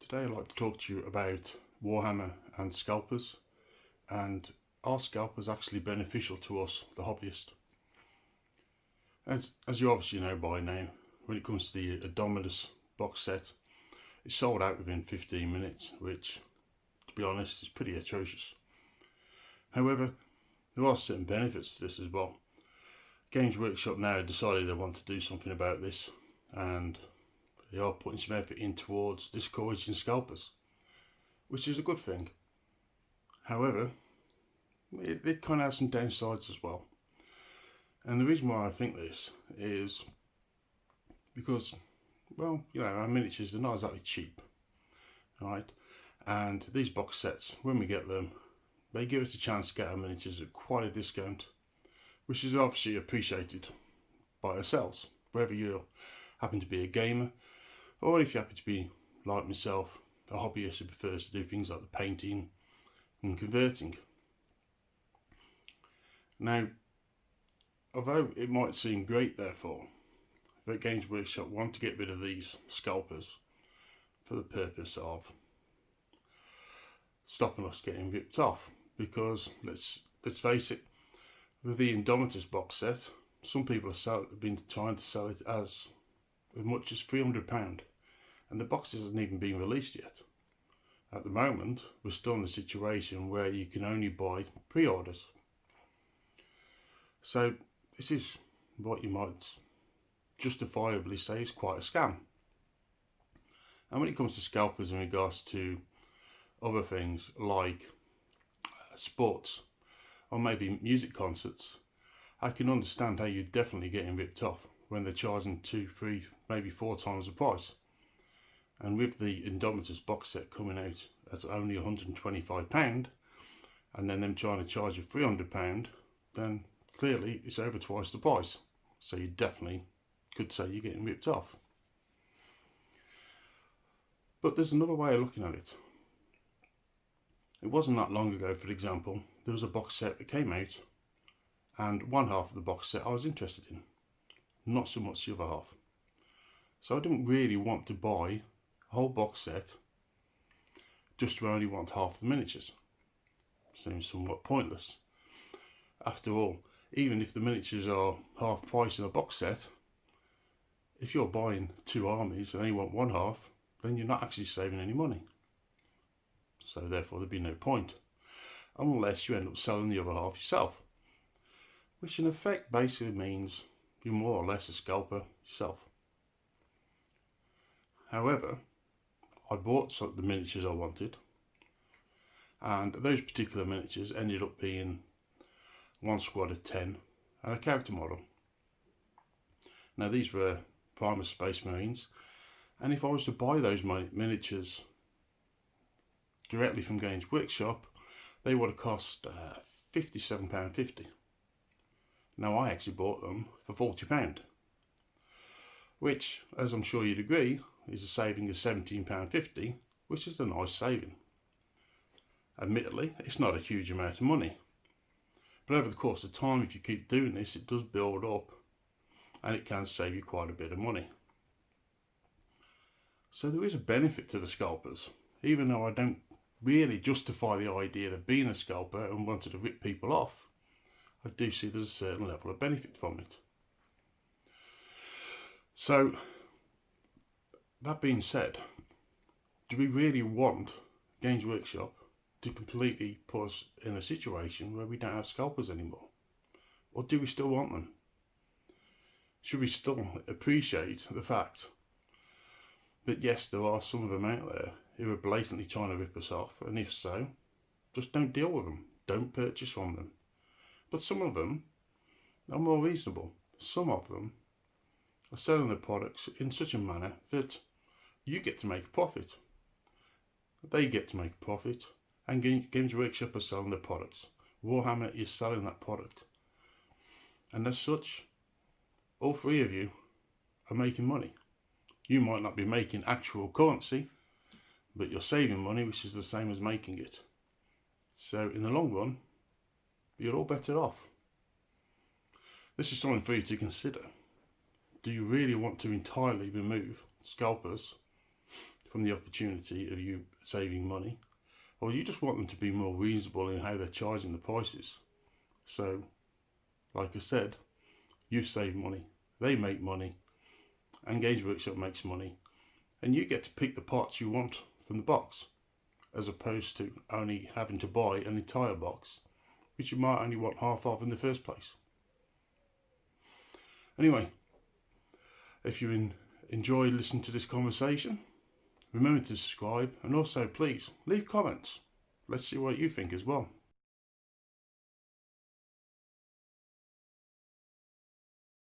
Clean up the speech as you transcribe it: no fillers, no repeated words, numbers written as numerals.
Today I'd like to talk to you about Warhammer and Scalpers, and are scalpers actually beneficial to us, the hobbyist? As you obviously know by now, when it comes to the Indomitus box set, it's sold out within 15 minutes, which, to be honest, is pretty atrocious. However, there are certain benefits to this as well. Games Workshop now decided they want to do something about this, and they are putting some effort in towards discouraging scalpers, which is a good thing. However, it kind of has some downsides as well. And the reason why I think this is because, well, our miniatures, they're not exactly cheap, right? And these box sets, when we get them, they give us a chance to get our miniatures at quite a discount, which is obviously appreciated by ourselves, whether you happen to be a gamer, or if you happen to be, like myself, a hobbyist who prefers to do things like the painting and converting. Now, although it might seem great, therefore, that Games Workshop want to get rid of these scalpers for the purpose of stopping us getting ripped off, because let's face it, with the Indomitus box set, some people have been trying to sell it as much as £300, and the box hasn't even been released yet. At the moment, we're still in a situation where you can only buy pre-orders. So this is what you might justifiably say is quite a scam. And when it comes to scalpers in regards to other things like sports or maybe music concerts, I can understand how you're definitely getting ripped off when they're charging 2, 3, maybe 4 times the price. And with the Indomitus box set coming out at only £125, and then them trying to charge you £300, then clearly it's over twice the price. So you definitely could say you're getting ripped off. But there's another way of looking at it. It wasn't that long ago, for example, there was a box set that came out, and one half of the box set I was interested in, not so much the other half. So I didn't really want to buy a whole box set just to only want half the miniatures. Seems somewhat pointless. After all, even if the miniatures are half price in a box set, if you're buying 2 armies and only want one half, then you're not actually saving any money. So therefore there'd be no point, unless you end up selling the other half yourself, which in effect basically means you're more or less a scalper yourself. However, I bought some of the miniatures I wanted, and those particular miniatures ended up being one squad of 10 and a character model. Now these were Primus Space Marines, and if I was to buy those miniatures directly from Games Workshop, they would have cost £57.50. Now I actually bought them for £40, which, as I'm sure you'd agree, is a saving of £17.50, which is a nice saving. Admittedly, it's not a huge amount of money, but over the course of time, if you keep doing this, it does build up, and it can save you quite a bit of money. So there is a benefit to the scalpers, even though I don't really justify the idea of being a scalper and wanting to rip people off. I do see there's a certain level of benefit from it. So, that being said, do we really want Games Workshop to completely put us in a situation where we don't have scalpers anymore? Or do we still want them? Should we still appreciate the fact that yes, there are some of them out there who are blatantly trying to rip us off, and if so, just don't deal with them, don't purchase from them. But some of them are more reasonable. Some of them are selling their products in such a manner that you get to make a profit, they get to make a profit, and Games Workshop are selling their products. Warhammer is selling that product, and as such, all 3 of you are making money. You might not be making actual currency, but you're saving money, which is the same as making it. So in the long run, you're all better off. This is something for you to consider. Do you really want to entirely remove scalpers from the opportunity of you saving money, or you just want them to be more reasonable in how they're charging the prices. So, like I said, you save money, they make money, and Games Workshop makes money, and you get to pick the parts you want from the box, as opposed to only having to buy an entire box, which you might only want half of in the first place. Anyway, if you enjoy listening to this conversation, remember to subscribe, and also please leave comments. Let's see what you think as well.